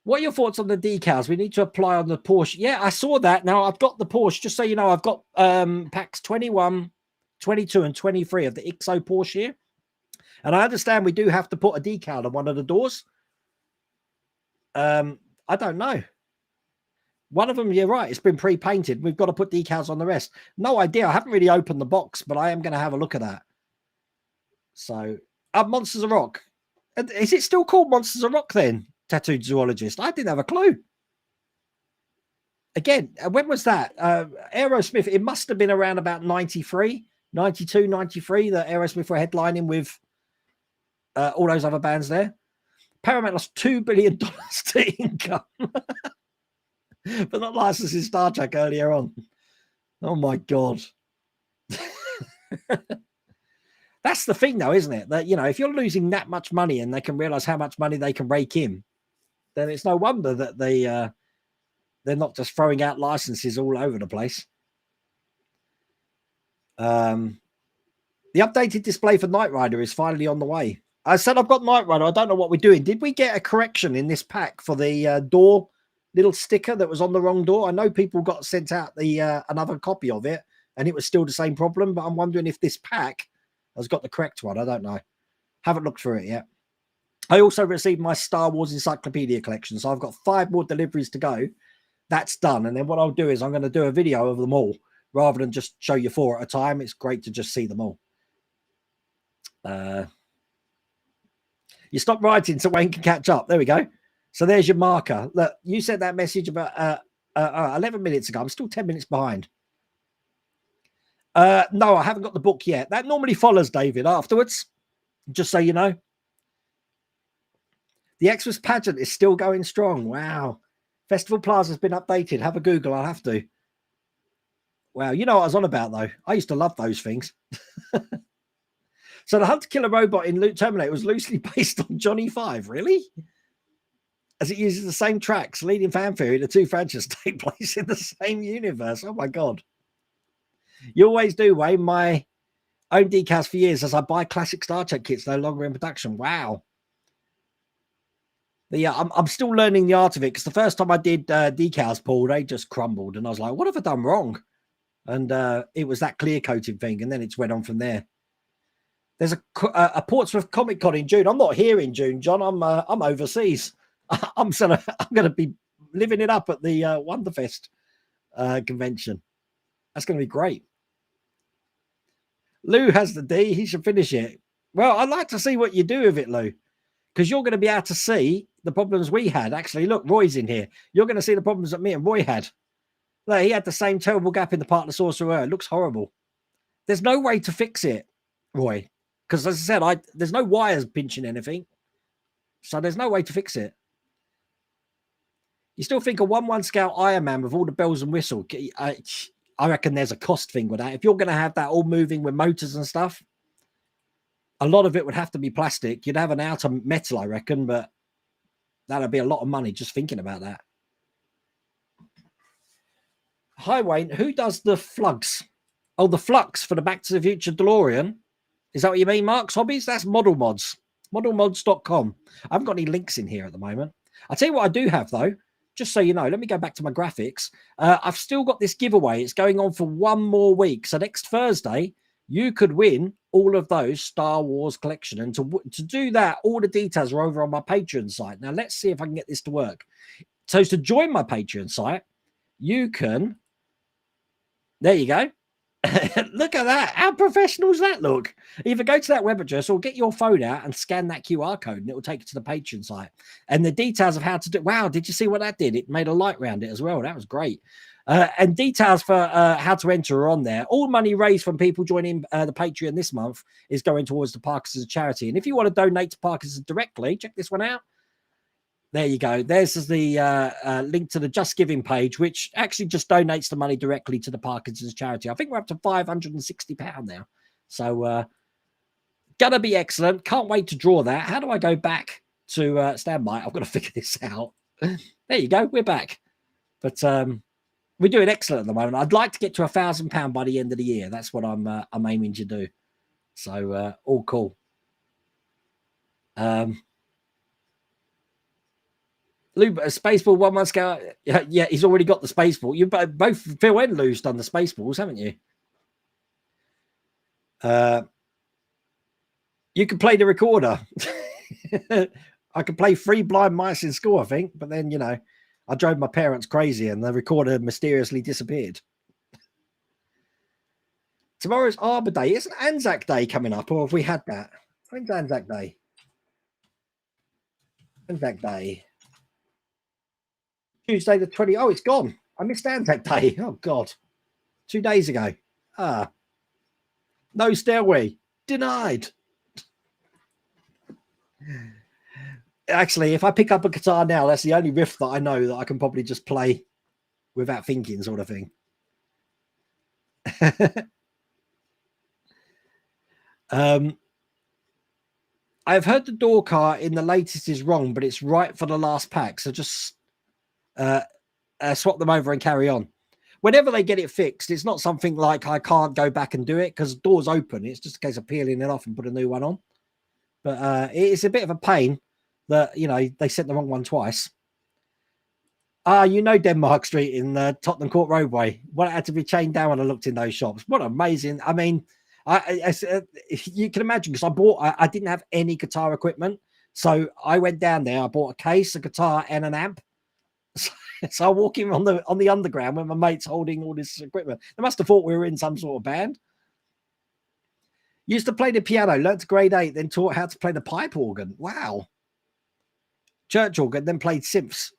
Speaker 1: What are your thoughts on the decals? We need to apply on the Porsche. Yeah, I saw that. Now, I've got the Porsche. Just so you know, I've got packs 21, 22, and 23 of the XO Porsche here. And I understand we do have to put a decal on one of the doors. I don't know. One of them, you're right, it's been pre-painted. We've got to put decals on the rest. No idea. I haven't really opened the box, but I am going to have a look at that. So, Monsters of Rock. Is it still called Monsters of Rock then? Tattooed Zoologist. I didn't have a clue. Again, when was that? Aerosmith, it must have been around about 93, 92, 93 that Aerosmith were headlining with all those other bands there. Paramount lost $2 billion to income for not licensing Star Trek earlier on. Oh my God. That's the thing though, isn't it? That, you know, if you're losing that much money and they can realize how much money they can rake in, then it's no wonder that they're not just throwing out licenses all over the place. The updated display for Knight Rider is finally on the way. I said I've got Knight Rider. I don't know what we're doing. Did we get a correction in this pack for the door little sticker that was on the wrong door? I know people got sent out the another copy of it, and it was still the same problem. But I'm wondering if this pack has got the correct one. I don't know. Haven't looked through it yet. I also received my Star Wars Encyclopedia collection, so I've got 5 more deliveries to go. That's done, and then what I'll do is I'm going to do a video of them all rather than just show you 4 at a time. It's great to just see them all. You stop writing so Wayne can catch up. There we go. So there's your marker. Look, you sent that message about 11 minutes ago. I'm still 10 minutes behind. No, I haven't got the book yet. That normally follows David afterwards, just so you know. The Xmas pageant is still going strong. Wow. Festival Plaza has been updated. Have a Google. I'll have to. Wow. You know what I was on about, though. I used to love those things. So the Hunt to Kill a Robot in Terminator was loosely based on Johnny 5. Really? As it uses the same tracks, leading fan theory, the 2 franchises take place in the same universe. Oh, my God. You always do, Wayne. My own decals for years as I buy classic Star Trek kits no longer in production. Wow. But yeah, I'm still learning the art of it because the first time I did decals, Paul, they just crumbled. And I was like, what have I done wrong? And it was that clear coating thing. And then it's went on from there. There's a Portsmouth Comic Con in June. I'm not here in June, John. I'm overseas. I'm going to be living it up at the Wonderfest convention. That's going to be great. Lou has the D. He should finish it. Well, I'd like to see what you do with it, Lou, because you're going to be able to see the problems we had. Actually, look, Roy's in here. You're going to see the problems that me and Roy had. Look, he had the same terrible gap in the part of the Sorcerer. It looks horrible. There's no way to fix it, Roy, because as I said, there's no wires pinching anything. So there's no way to fix it. You still think a 1/1 scale Iron Man with all the bells and whistles? I reckon there's a cost thing with that. If you're going to have that all moving with motors and stuff, a lot of it would have to be plastic. You'd have an outer metal, I reckon, but that'd be a lot of money just thinking about that. Hi, Wayne. Who does the flugs? Oh, the flux for the Back to the Future DeLorean. Is that what you mean, Mark's Hobbies? That's Model Mods. Modelmods.com. I haven't got any links in here at the moment. I'll tell you what I do have, though. Just so you know, let me go back to my graphics. I've still got this giveaway. It's going on for 1 more week. So next Thursday, you could win all of those Star Wars collection. And to do that, all the details are over on my Patreon site. Now, let's see if I can get this to work. So to join my Patreon site, you can... There you go. Look at that. How professional does that look? Either go to that web address or get your phone out and scan that QR code and it will take you to the Patreon site. And the details of how to do... Wow, did you see what that did? It made a light around it as well. That was great. And details for how to enter are on there. All money raised from people joining the Patreon this month is going towards the Parkinson's charity. And if you want to donate to Parkinson's directly, check this one out. There you go. There's the link to the Just Giving page, which actually just donates the money directly to the Parkinson's charity. I think we're up to £560 now. So gonna be excellent. Can't wait to draw that. How do I go back to standby? I've got to figure this out. There you go. We're back. But we're doing excellent at the moment. I'd like to get to £1,000 by the end of the year. That's what I'm aiming to do. So all cool. Lou, Spaceball 1 scale. Yeah, he's already got the Spaceball. You both, Phil and Lou's done the Spaceballs, haven't you? You can play the recorder. I could play 3 blind mice in school, I think, but then, you know, I drove my parents crazy and the recorder mysteriously disappeared. Tomorrow's Arbor Day. Isn't Anzac Day coming up, or have we had that? When's Anzac Day? Anzac Day. Tuesday the 20th. Oh, it's gone. I missed Anzac Day. Oh, God. 2 days ago. No stairway. Denied. Actually, if I pick up a guitar now, that's the only riff that I know that I can probably just play without thinking, sort of thing. I've heard the door car in the latest is wrong, but it's right for the last pack. So just swap them over and carry on. Whenever they get it fixed, it's not something like I can't go back and do it because the door's open. It's just a case of peeling it off and put a new one on. But it's a bit of a pain that, you know, they sent the wrong one twice. You know Denmark Street in the Tottenham Court Roadway. Well, it had to be chained down when I looked in those shops. What amazing. I mean, you can imagine, because I didn't have any guitar equipment. So I went down there, I bought a case, a guitar and an amp. So I'm walking on the underground with my mates holding all this equipment. They must have thought we were in some sort of band. Used to play the piano, learned to grade 8, then taught how to play the pipe organ. Wow. Church organ, then played synths.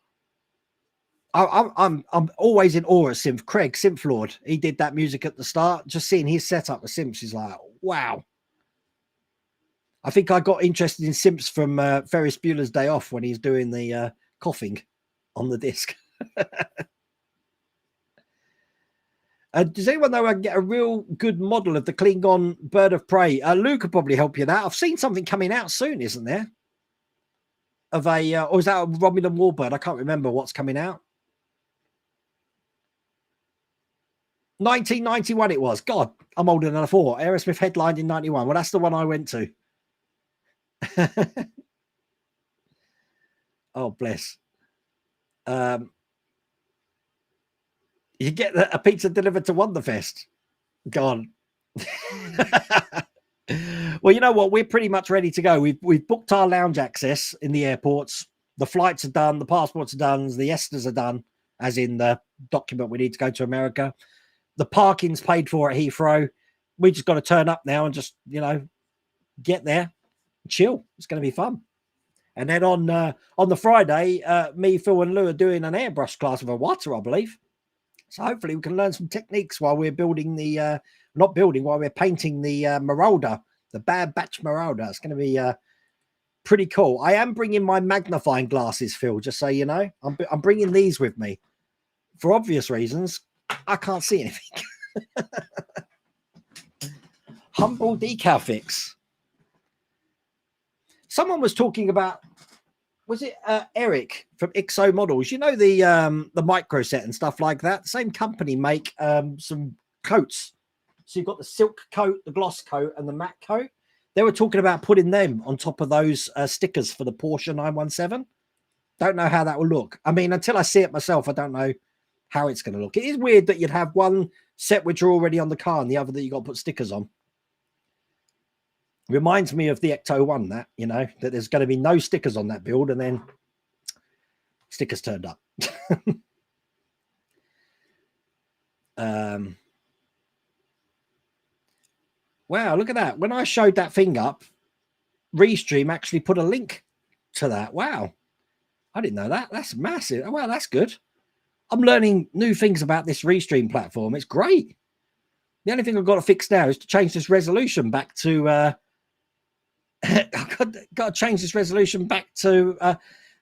Speaker 1: I'm always in awe of synth. Craig, Synth Lord, he did that music at the start. Just seeing his setup of synths is like, wow. I think I got interested in synths from Ferris Bueller's Day Off when he's doing the coughing on the disc. Does anyone know I can get a real good model of the Klingon bird of prey? Lou could probably help you with that. I've seen something coming out soon, isn't there? Of a, or is that a Romulan warbird? I can't remember what's coming out. 1991 it was. God, I'm older than I thought. Aerosmith headlined in 91. Well, that's the one I went to. Oh, bless. You get a pizza delivered to Wonderfest. Gone. Well, you know what? We're pretty much ready to go. We've booked our lounge access in the airports. The flights are done. The passports are done. The ESTAs are done, as in the document we need to go to America. The parking's paid for at Heathrow. We just got to turn up now and just, you know, get there, chill. It's going to be fun. And then on the Friday, me, Phil, and Lou are doing an airbrush class with a water, I believe. So hopefully we can learn some techniques while we're building the, while we're painting the Marauder, the Bad Batch Marauder. It's going to be pretty cool. I am bringing my magnifying glasses, Phil, just so you know. I'm bringing these with me. For obvious reasons, I can't see anything. Humble decal fix. Someone was talking about, was it Eric from IXO Models? You know, the micro set and stuff like that. Same company make some coats. So you've got the silk coat, the gloss coat, and the matte coat. They were talking about putting them on top of those stickers for the Porsche 917. Don't know how that will look. I mean, until I see it myself, I don't know how it's going to look. It is weird that you'd have one set which are already on the car and the other that you got to put stickers on. Reminds me of the Ecto 1, that, you know, that there's going to be no stickers on that build, and then stickers turned up. Wow, look at that. When I showed that thing up, Restream actually put a link to that. Wow. I didn't know that. That's massive. Oh, wow, that's good. I'm learning new things about this Restream platform. It's great. The only thing I've got to fix now is to change this resolution back to... I've got to change this resolution back to...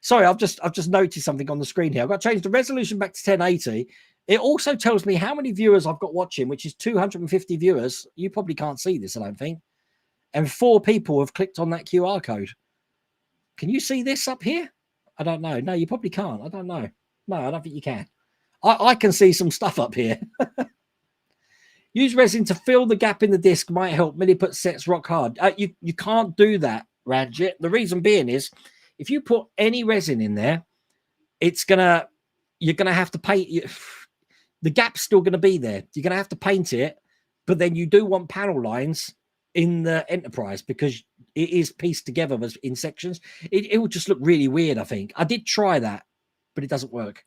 Speaker 1: sorry, I've just noticed something on the screen here. I've got to change the resolution back to 1080. It also tells me how many viewers I've got watching, which is 250 viewers. You probably can't see this, I don't think. And 4 people have clicked on that QR code. Can you see this up here? I don't know. No, you probably can't. I don't know. No, I don't think you can. I can see some stuff up here. Use resin to fill the gap in the disc might help milliput sets rock hard. You can't do that, Radjet. The reason being is if you put any resin in there, you're gonna have to paint. The gap's still gonna be there. You're gonna have to paint it, but then you do want panel lines in the Enterprise because it is pieced together in sections. It will just look really weird, I think. I did try that, but it doesn't work.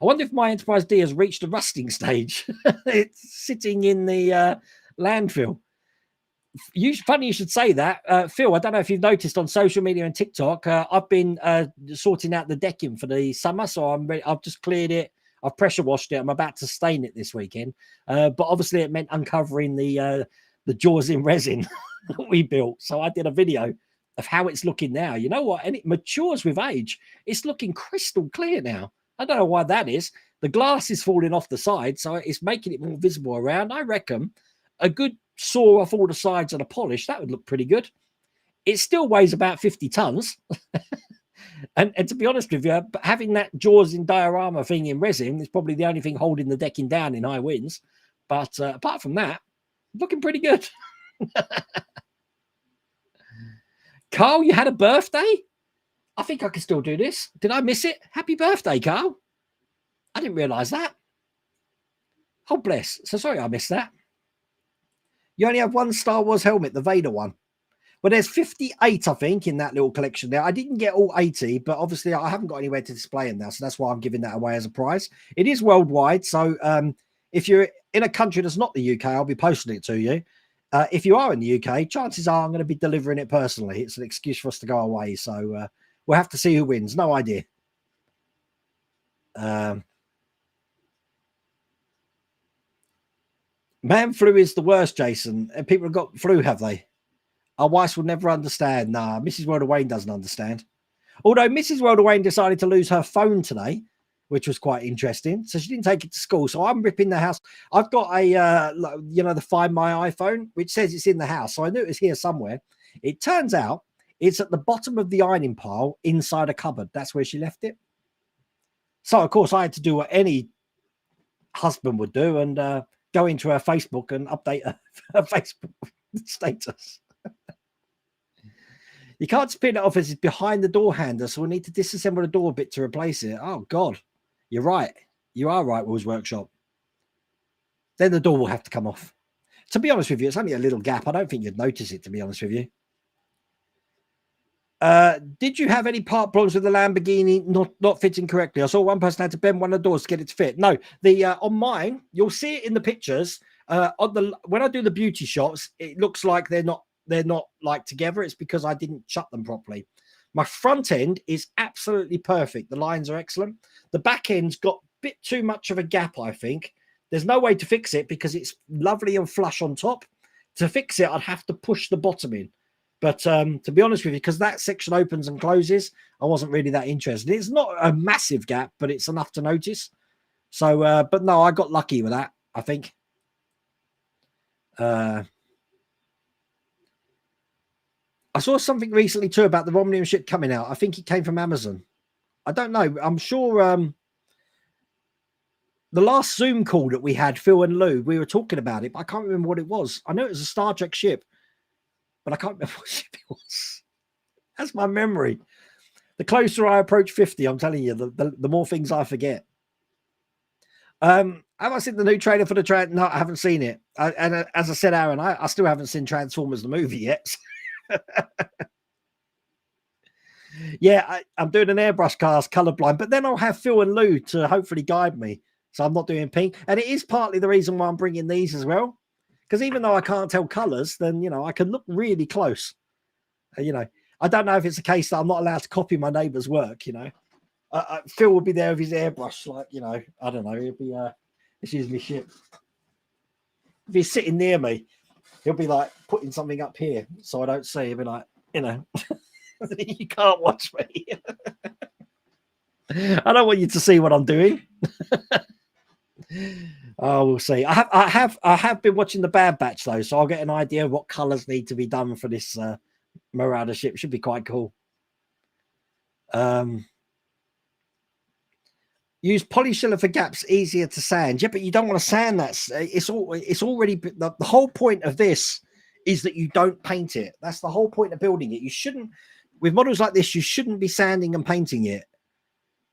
Speaker 1: I wonder if my Enterprise D has reached the rusting stage. It's sitting in the landfill. Funny you should say that. Phil, I don't know if you've noticed on social media and TikTok, I've been sorting out the decking for the summer. So I've just cleared it. I've pressure washed it. I'm about to stain it this weekend. But obviously it meant uncovering the jaws in resin that we built. So I did a video of how it's looking now. You know what? And it matures with age. It's looking crystal clear now. I don't know why that is. The glass is falling off the side, so it's making it more visible around. I reckon a good saw off all the sides and a polish, that would look pretty good. It still weighs about 50 tons. and to be honest with you, having that jaws in diorama thing in resin is probably the only thing holding the decking down in high winds. But apart from that, looking pretty good. Carl, you had a birthday? I think I can still do this. Did I miss it? Happy birthday, Carl. I didn't realize that. Oh, bless. So sorry I missed that. You only have one Star Wars helmet, the Vader one. Well, there's 58, I think, in that little collection there. I didn't get all 80, but obviously I haven't got anywhere to display them now, so that's why I'm giving that away as a prize. It is worldwide, so if you're in a country that's not the UK, I'll be posting it to you. If you are in the UK, chances are I'm going to be delivering it personally. It's an excuse for us to go away, so we'll have to see who wins. No idea. Man flu is the worst, Jason. And people have got flu, have they? Our wives will never understand. Nah, Mrs. World of Wayne doesn't understand. Although Mrs. World of Wayne decided to lose her phone today, which was quite interesting. So she didn't take it to school. So I'm ripping the house. I've got a, the Find My iPhone, which says it's in the house. So I knew it was here somewhere. It turns out it's at the bottom of the ironing pile inside a cupboard. That's where she left it. So, of course, I had to do what any husband would do and go into her Facebook and update her Facebook status. You can't spin it off as it's behind the door handle, so we'll need to disassemble the door bit to replace it. Oh, God. You're right. You are right, Will's Workshop. Then the door will have to come off. To be honest with you, it's only a little gap. I don't think you'd notice it, to be honest with you. Did you have any part problems with the Lamborghini not fitting correctly? I saw one person had to bend one of the doors to get it to fit. No, the on mine, you'll see it in the pictures. When I do the beauty shots, it looks like they're not like together. It's because I didn't shut them properly. My front end is absolutely perfect. The lines are excellent. The back end's got a bit too much of a gap, I think. There's no way to fix it because it's lovely and flush on top. To fix it, I'd have to push the bottom in. But to be honest with you, because that section opens and closes, I wasn't really that interested. It's not a massive gap, but it's enough to notice. So, but no, I got lucky with that, I think. I saw something recently too about the Romanian ship coming out. I think it came from Amazon. I don't know. I'm sure the last Zoom call that we had, Phil and Lou, we were talking about it, but I can't remember what it was. I know it was a Star Trek ship, but I can't remember what ship it was. That's my memory. The closer I approach 50, I'm telling you, the more things I forget. Have I seen the new trailer for the trailer? No, I haven't seen it. And as I said, Aaron, I still haven't seen Transformers the movie yet. Yeah, I'm doing an airbrush cast colorblind, but then I'll have Phil and Lou to hopefully guide me. So I'm not doing pink. And it is partly the reason why I'm bringing these as well. Because even though I can't tell colors, then, you know, I can look really close. You know, I don't know if it's a case that I'm not allowed to copy my neighbor's work, you know. Phil will be there with his airbrush, like, you know, I don't know. He'll be, excuse me, shit. If he's sitting near me, he'll be like putting something up here so I don't see. He'll be like, you know, you can't watch me. I don't want you to see what I'm doing. Oh, we'll see. I have been watching the Bad Batch though, so I'll get an idea of what colors need to be done for this Marauder ship. Should be quite cool. Use polyshiller for gaps, easier to sand. Yeah, but you don't want to sand that. It's already the whole point of this is that you don't paint it. That's the whole point of building it. You shouldn't, with models like this, you shouldn't be sanding and painting it.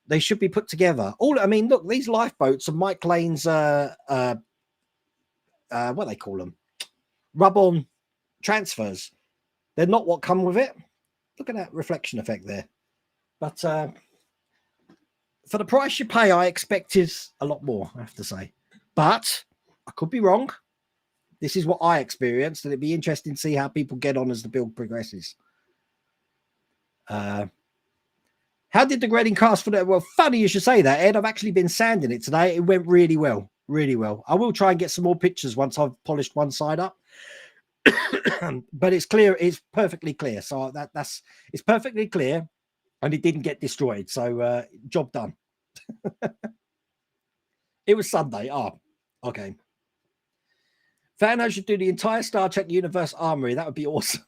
Speaker 1: They should be put together. I mean, look, these lifeboats are Mike Lane's what they call them, rub-on transfers. They're not what come with it. Look at that reflection effect there. But for the price you pay, I expected a lot more, I have to say. But I could be wrong. This is what I experienced, and it'd be interesting to see how people get on as the build progresses. How did the grading cast for that? Well, funny you should say that, Ed. I've actually been sanding it today. It went really well, really well. I will try and get some more pictures once I've polished one side up. But it's clear, it's perfectly clear. So it's perfectly clear, and it didn't get destroyed. So job done. It was Sunday. Oh, okay. Fano should do the entire Star Trek universe armory. That would be awesome.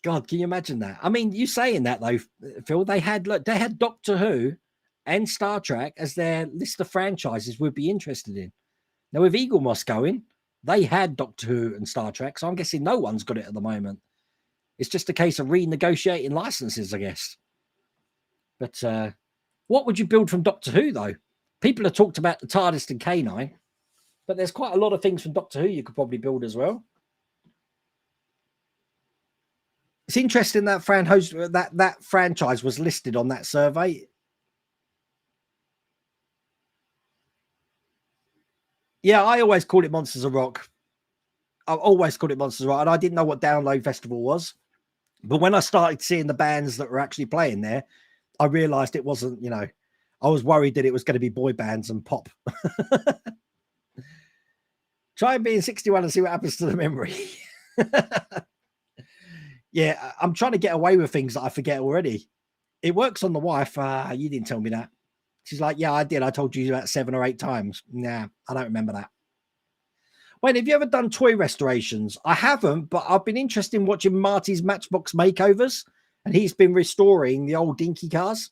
Speaker 1: God, can you imagine that? I mean, you saying that though, Phil, they had Doctor Who and Star Trek as their list of franchises we'd be interested in. Now with Eagle Moss going, they had Doctor Who and Star Trek, so I'm guessing no one's got it at the moment. It's just a case of renegotiating licenses, I guess. But what would you build from Doctor Who though? People have talked about the TARDIS and K9, but there's quite a lot of things from Doctor Who you could probably build as well. It's interesting that that franchise was listed on that survey. Yeah, I always called it Monsters of Rock. I always called it Monsters of Rock, and I didn't know what Download Festival was. But when I started seeing the bands that were actually playing there, I realized it wasn't, you know, I was worried that it was going to be boy bands and pop. Try and be in 61 and see what happens to the memory. Yeah, I'm trying to get away with things that I forget already. It works on the wife. You didn't tell me that. She's like, yeah, I did. I told you about 7 or 8 times. Nah, I don't remember that. Wait, have you ever done toy restorations? I haven't, but I've been interested in watching Marty's Matchbox makeovers, and he's been restoring the old dinky cars.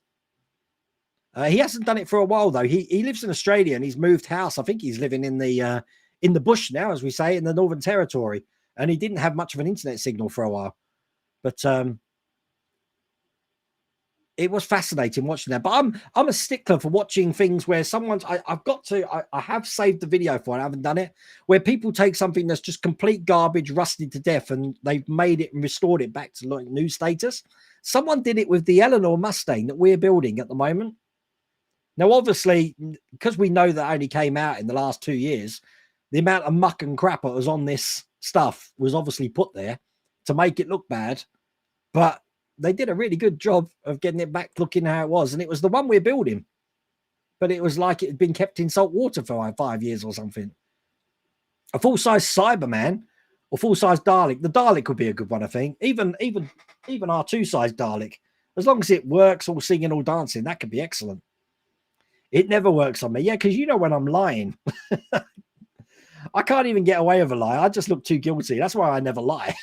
Speaker 1: He hasn't done it for a while, though. He lives in Australia, and he's moved house. I think he's living in the bush now, as we say, in the Northern Territory. And he didn't have much of an internet signal for a while. But it was fascinating watching that. But I'm a stickler for watching things where someone's I have saved the video for it. I haven't done it, where people take something that's just complete garbage, rusted to death, and they've made it and restored it back to like new status. Someone did it with the Eleanor Mustang that we're building at the moment. Now, obviously, because we know that only came out in the last 2 years, the amount of muck and crap that was on this stuff was obviously put there to make it look bad. But they did a really good job of getting it back looking how it was. And it was the one we're building. But it was like it had been kept in salt water for like 5 years or something. A full-size Cyberman or full-size Dalek. The Dalek would be a good one, I think. Even our 2-size Dalek. As long as it works, all singing, all dancing, that could be excellent. It never works on me. Yeah, because you know when I'm lying. I can't even get away with a lie. I just look too guilty. That's why I never lie.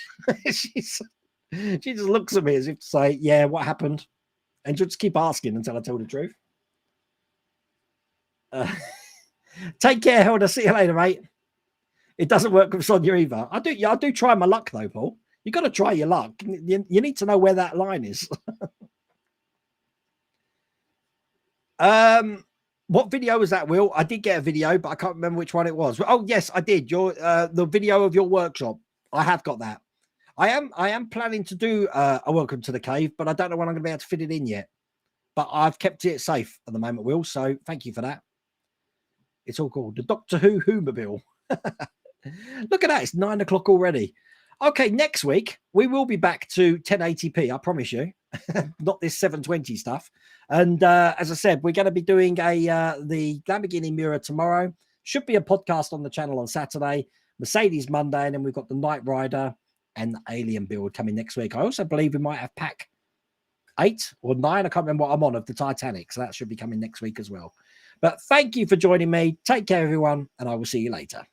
Speaker 1: She just looks at me as if to say, yeah, what happened? And she'll just keep asking until I tell the truth. Take care, Hilda. See you later, mate. It doesn't work with Sonia either. I do try my luck, though, Paul. You got to try your luck. You need to know where that line is. What video was that, Will? I did get a video, but I can't remember which one it was. Oh, yes, I did. The video of your workshop. I have got that. I am planning to do a welcome to the cave, but I don't know when I'm going to be able to fit it in yet. But I've kept it safe at the moment, Will. So thank you for that. It's all called the Doctor Who Whomobile. Look at that. It's 9 o'clock already. Okay, next week, we will be back to 1080p. I promise you. Not this 720 stuff. And as I said, we're going to be doing the Lamborghini Mirror tomorrow. Should be a podcast on the channel on Saturday. Mercedes Monday. And then we've got the Knight Rider and the Alien build coming next week. I also believe we might have pack 8 or 9. I can't remember what I'm on of the Titanic. So that should be coming next week as well. But thank you for joining me. Take care, everyone. And I will see you later.